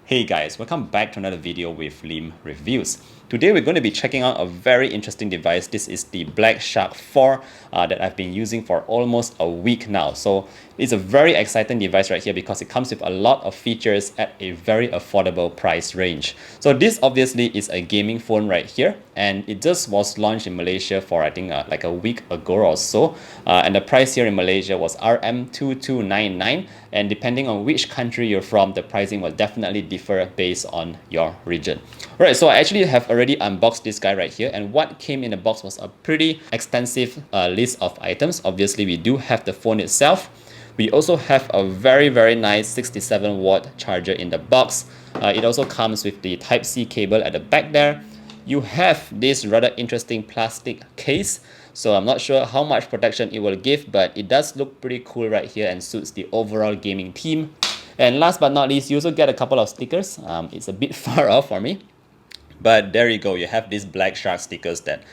Hey guys, welcome back to another video with Lim Reviews. Today we're going to be checking out a very interesting device. This is the Black Shark 4 that I've been using for almost a week now. So it's a very exciting device right here because it comes with a lot of features at a very affordable price range. So this obviously is a gaming phone right here, and it just was launched in Malaysia for I think like a week ago or so. And the price here in Malaysia was RM2299, and depending on which country you're from, the pricing will definitely differ based on your region. Alright, so I actually have already unboxed this guy right here, and what came in the box was a pretty extensive list of items. Obviously, we do have the phone itself. We also have a very nice 67-watt charger in the box. It also comes with the Type-C cable at the back there. You have this rather interesting plastic case, so I'm not sure how much protection it will give, but it does look pretty cool right here and suits the overall gaming theme. And last but not least, you also get a couple of stickers. It's a bit far off for me, but there you go, you have these Black Shark stickers that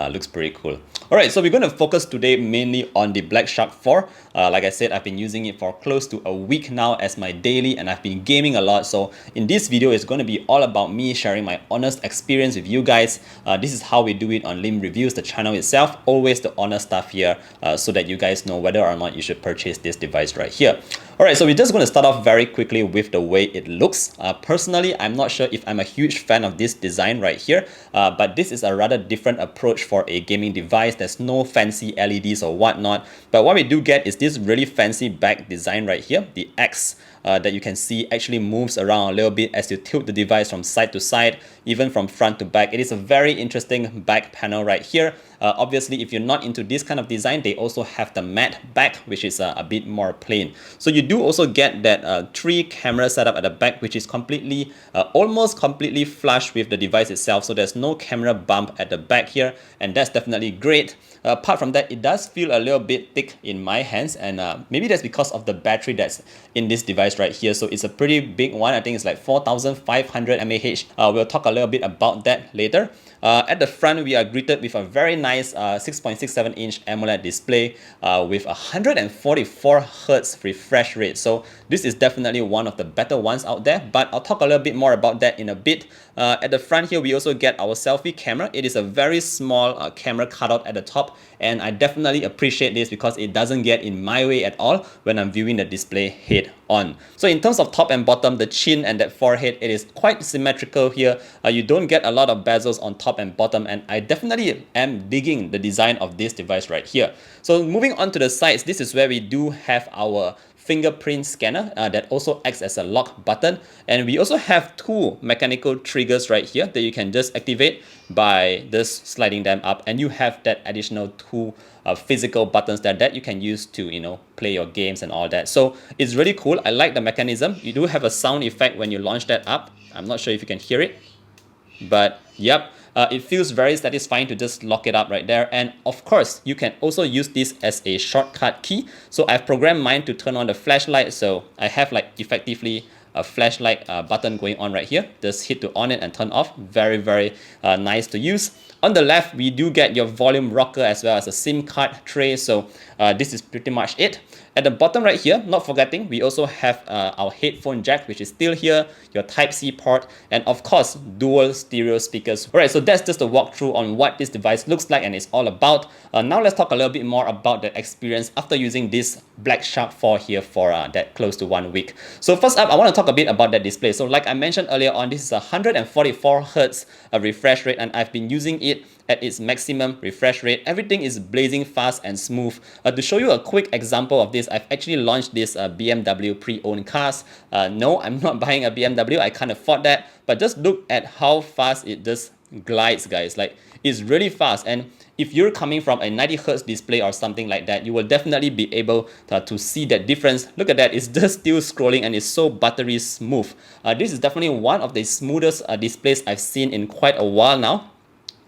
looks pretty cool. Alright, so we're going to focus today mainly on the Black Shark 4. Like I said, I've been using it for close to a week now as my daily, and I've been gaming a lot. So in this video, it's going to be all about me sharing my honest experience with you guys. This is how we do it on Lim Reviews, the channel itself. Always the honest stuff here so that you guys know whether or not you should purchase this device right here. Alright, so we're just going to start off very quickly with the way it looks. Personally, I'm not sure if I'm a huge fan of this design right here, but this is a rather different approach for a gaming device. There's no fancy LEDs or whatnot, but what we do get is this really fancy back design right here. The X that you can see actually moves around a little bit as you tilt the device from side to side, even from front to back. It is a very interesting back panel right here. Obviously, if you're not into this kind of design, they also have the matte back, which is a bit more plain. So you do also get that 3 camera setup at the back, which is completely, almost completely flush with the device itself. So there's no camera bump at the back here, and that's definitely great. Apart from that, it does feel a little bit thick in my hands, and maybe that's because of the battery that's in this device right here. So it's a pretty big one. I think it's like 4500 mAh. We'll talk a little bit about that later. At the front, we are greeted with a very nice 6.67-inch AMOLED display with 144 Hz refresh rate. So this is definitely one of the better ones out there, but I'll talk a little bit more about that in a bit. At the front here, we also get our selfie camera. It is a very small camera cutout at the top, and I definitely appreciate this because it doesn't get in my way at all when I'm viewing the display head on. So in terms of top and bottom, the chin and that forehead, it is quite symmetrical here. You don't get a lot of bezels on top and bottom, and I definitely am digging the design of this device right here. So moving on to the sides, this is where we do have our fingerprint scanner that also acts as a lock button, and we also have 2 mechanical triggers right here that you can just activate by just sliding them up, and you have that additional 2 physical buttons that you can use to play your games and all that. So it's really cool. I like the mechanism. You do have a sound effect when you launch that up. I'm not sure if you can hear it, but yep. It feels very satisfying to just lock it up right there. And of course, you can also use this as a shortcut key. So I've programmed mine to turn on the flashlight. So I have like effectively a flashlight button going on right here. Just hit to on it and turn off. Very nice to use. On the left, we do get your volume rocker as well as a SIM card tray. So this is pretty much it. At the bottom right here, not forgetting, we also have our headphone jack, which is still here, your Type-C port, and of course, dual stereo speakers. Alright, so that's just a walkthrough on what this device looks like and is all about. Now let's talk a little bit more about the experience after using this Black Shark 4 here for that close to 1 week. So first up, I want to talk a bit about that display. So like I mentioned earlier on, this is a 144 Hz refresh rate, and I've been using it at its maximum refresh rate. Everything is blazing fast and smooth. To show you a quick example of this, I've actually launched this BMW pre-owned cars. No, I'm not buying a BMW. I can't afford that. But just look at how fast it just glides, guys. Like, it's really fast. And if you're coming from a 90 Hz display or something like that, you will definitely be able to see that difference. Look at that. It's just still scrolling and it's so buttery smooth. This is definitely one of the smoothest displays I've seen in quite a while now.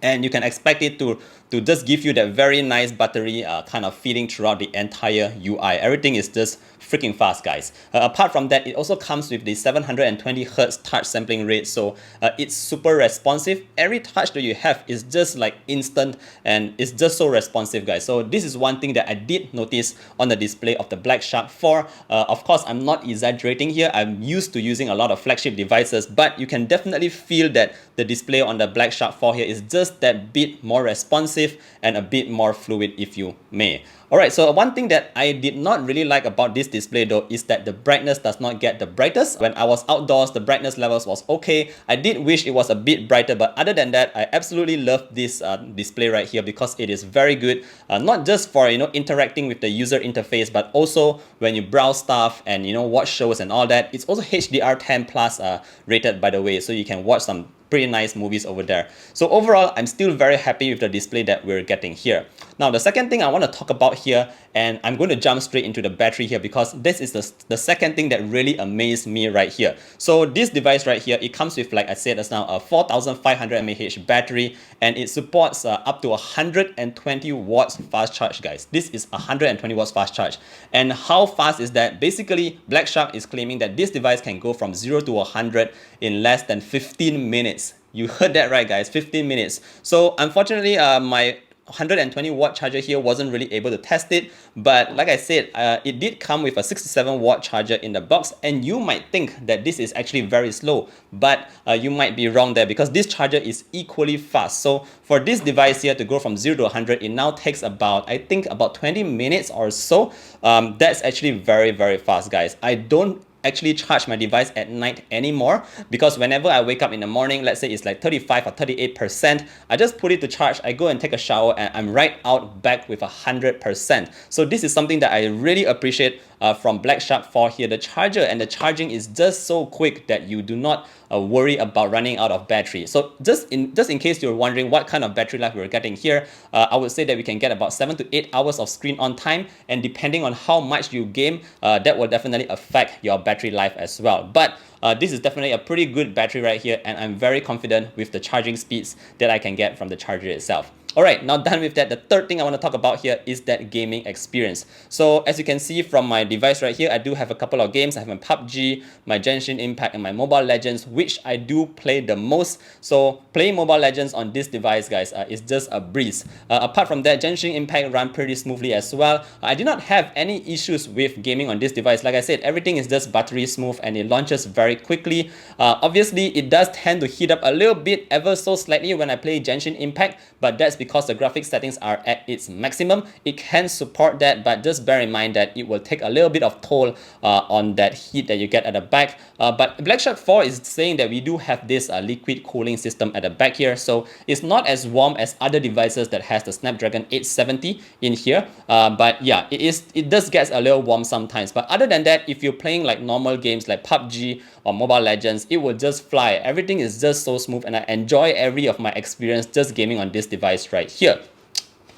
And you can expect it to to just give you that very nice buttery kind of feeling throughout the entire UI. Everything is just freaking fast, guys. Apart from that, it also comes with the 720 Hz touch sampling rate, so it's super responsive. Every touch that you have is just like instant, and it's just so responsive, guys. So this is one thing that I did notice on the display of the Black Shark 4. Of course, I'm not exaggerating here. I'm used to using a lot of flagship devices, but you can definitely feel that the display on the Black Shark 4 here is just that bit more responsive and a bit more fluid, if you may. Alright, so one thing that I did not really like about this display though is that the brightness does not get the brightest. When I was outdoors, the brightness levels was okay. I did wish it was a bit brighter, but other than that, I absolutely love this display right here because it is very good. Not just for interacting with the user interface, but also when you browse stuff and watch shows and all that. It's also HDR10 plus rated, by the way, so you can watch some pretty nice movies over there. So overall, I'm still very happy with the display that we're getting here. Now, the second thing I want to talk about here, and I'm going to jump straight into the battery here because this is the second thing that really amazed me right here. So this device right here, it comes with, like I said just now, a 4500 mAh battery, and it supports up to 120 watts fast charge, guys. This is 120 watts fast charge. And how fast is that? Basically, Black Shark is claiming that this device can go from 0 to 100 in less than 15 minutes. You heard that right, guys, 15 minutes. So unfortunately, my 120 watt charger here wasn't really able to test it, but like I said, it did come with a 67 watt charger in the box, and you might think that this is actually very slow, but you might be wrong there because this charger is equally fast. So for this device here to go from 0 to 100, it now takes about, I think, about 20 minutes or so. That's actually very, very fast, guys. I don't actually charge my device at night anymore because whenever I wake up in the morning, let's say it's like 35 or 38%, I just put it to charge, I go and take a shower, and I'm right out back with 100%. So this is something that I really appreciate from Black Shark 4 here. The charger and the charging is just so quick that you do not worry about running out of battery. So just in case you're wondering what kind of battery life we're getting here, I would say that we can get about 7 to 8 hours of screen on time, and depending on how much you game, that will definitely affect your battery life as well. But this is definitely a pretty good battery right here, and I'm very confident with the charging speeds that I can get from the charger itself. Alright, now done with that, the third thing I want to talk about here is that gaming experience. So as you can see from my device right here, I do have a couple of games. I have my PUBG, my Genshin Impact, and my Mobile Legends, which I do play the most. So playing Mobile Legends on this device, guys, is just a breeze. Apart from that, Genshin Impact ran pretty smoothly as well. I did not have any issues with gaming on this device. Like I said, everything is just buttery smooth and it launches very quickly. Obviously, it does tend to heat up a little bit ever so slightly when I play Genshin Impact, but that's because the graphics settings are at its maximum. It can support that, but just bear in mind that it will take a little bit of toll on that heat that you get at the back. But Black Shark 4 is saying that we do have this liquid cooling system at the back here, so it's not as warm as other devices that has the Snapdragon 870 in here. But yeah, it does get a little warm sometimes. But other than that, if you're playing like normal games like PUBG or Mobile Legends, it will just fly. Everything is just so smooth, and I enjoy every of my experience just gaming on this device right here.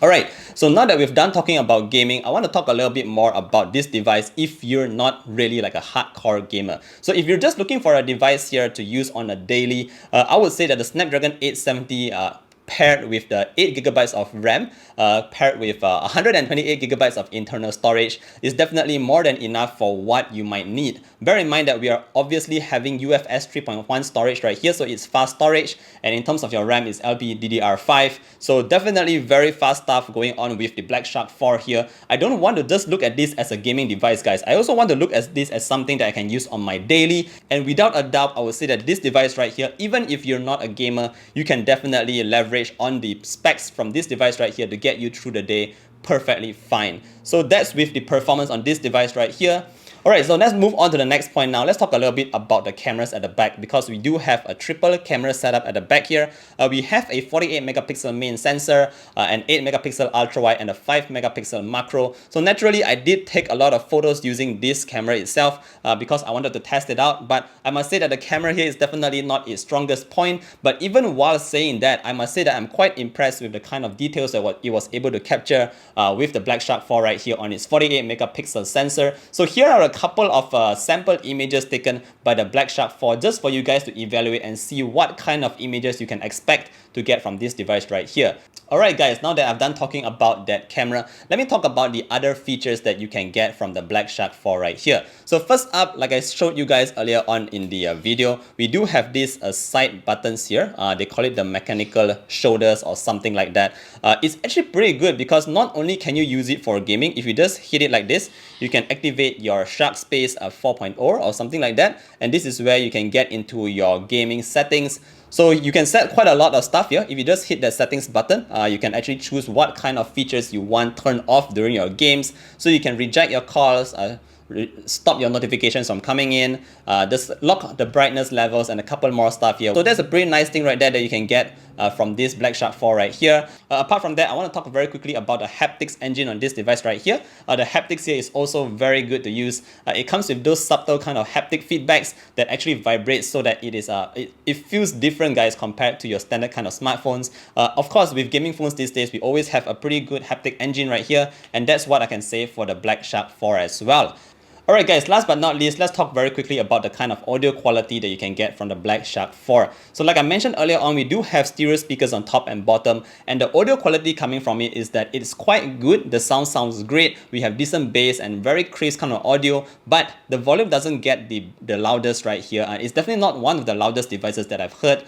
Alright, so now that we've done talking about gaming, I want to talk a little bit more about this device if you're not really like a hardcore gamer. So if you're just looking for a device here to use on a daily, I would say that the Snapdragon 870 paired with the 8GB of RAM, paired with 128GB of internal storage is definitely more than enough for what you might need. Bear in mind that we are obviously having UFS 3.1 storage right here, so it's fast storage, and in terms of your RAM, it's LPDDR5, so definitely very fast stuff going on with the Black Shark 4 here. I don't want to just look at this as a gaming device, guys. I also want to look at this as something that I can use on my daily, and without a doubt, I would say that this device right here, even if you're not a gamer, you can definitely leverage on the specs from this device right here to get you through the day perfectly fine. So that's with the performance on this device right here. Alright, so let's move on to the next point now. Let's talk a little bit about the cameras at the back, because we do have a triple camera setup at the back here. We have a 48 megapixel main sensor, an 8 megapixel ultra wide, and a 5 megapixel macro. So naturally, I did take a lot of photos using this camera itself because I wanted to test it out. But I must say that the camera here is definitely not its strongest point. But even while saying that, I must say that I'm quite impressed with the kind of details that it was able to capture with the Black Shark 4 right here on its 48 megapixel sensor. So here are a couple of sample images taken by the Black Shark 4 just for you guys to evaluate and see what kind of images you can expect to get from this device right here. Alright guys, now that I've done talking about that camera, let me talk about the other features that you can get from the Black Shark 4 right here. So first up, like I showed you guys earlier on in the video, we do have these side buttons here. They call it the mechanical shoulders or something like that. It's actually pretty good because not only can you use it for gaming, if you just hit it like this, you can activate your Shark Space 4.0 or something like that. And this is where you can get into your gaming settings. So you can set quite a lot of stuff here. If you just hit the settings button, you can actually choose what kind of features you want turned off during your games. So you can reject your calls, stop your notifications from coming in, just lock the brightness levels and a couple more stuff here. So that's a pretty nice thing right there that you can get from this Black Shark 4 right here. Apart from that, I want to talk very quickly about the haptics engine on this device right here. The haptics here is also very good to use. It comes with those subtle kind of haptic feedbacks that actually vibrate so that it is it feels different, guys, compared to your standard kind of smartphones. Of course, with gaming phones these days, we always have a pretty good haptic engine right here, and that's what I can say for the Black Shark 4 as well. Alright guys, last but not least, let's talk very quickly about the kind of audio quality that you can get from the Black Shark 4. So like I mentioned earlier on, we do have stereo speakers on top and bottom, and the audio quality coming from it is that it's quite good. The sound sounds great. We have decent bass and very crisp kind of audio, but the volume doesn't get the loudest right here. It's definitely not one of the loudest devices that I've heard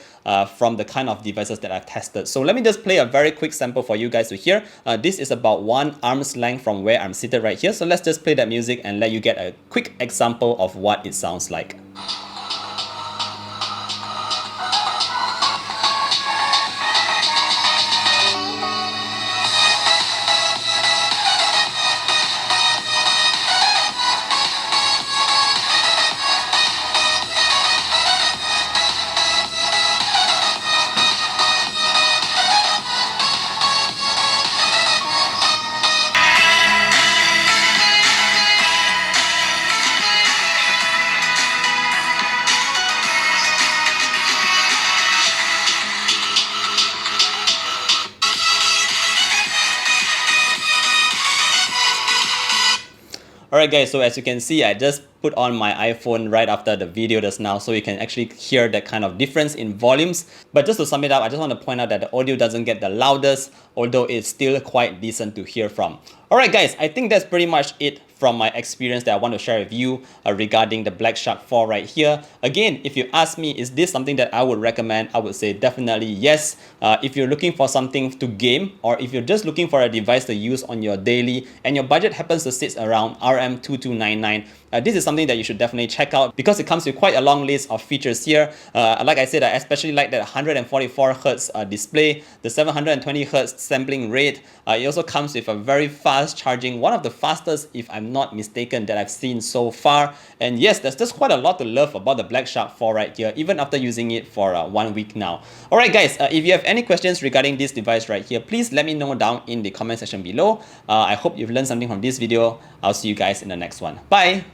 from the kind of devices that I've tested. So let me just play a very quick sample for you guys to hear. This is about 1 arm's length from where I'm seated right here. So let's just play that music and let you get a quick example of what it sounds like. Alright guys, so as you can see, I just put on my iPhone right after the video just now, so you can actually hear that kind of difference in volumes. But just to sum it up, I just want to point out that the audio doesn't get the loudest, although it's still quite decent to hear from. Alright guys, I think that's pretty much it from my experience that I want to share with you regarding the Black Shark 4 right here. Again, if you ask me, is this something that I would recommend? I would say definitely yes. If you're looking for something to game, or if you're just looking for a device to use on your daily and your budget happens to sit around RM2299, this is something that you should definitely check out because it comes with quite a long list of features here. Like I said, I especially like that 144Hz display, the 720Hz sampling rate. It also comes with a very fast charging, one of the fastest, if I'm not mistaken, that I've seen so far. And yes, there's just quite a lot to love about the Black Shark 4 right here, even after using it for 1 week now. Alright guys, if you have any questions regarding this device right here, please let me know down in the comment section below. I hope you've learned something from this video. I'll see you guys in the next one. Bye!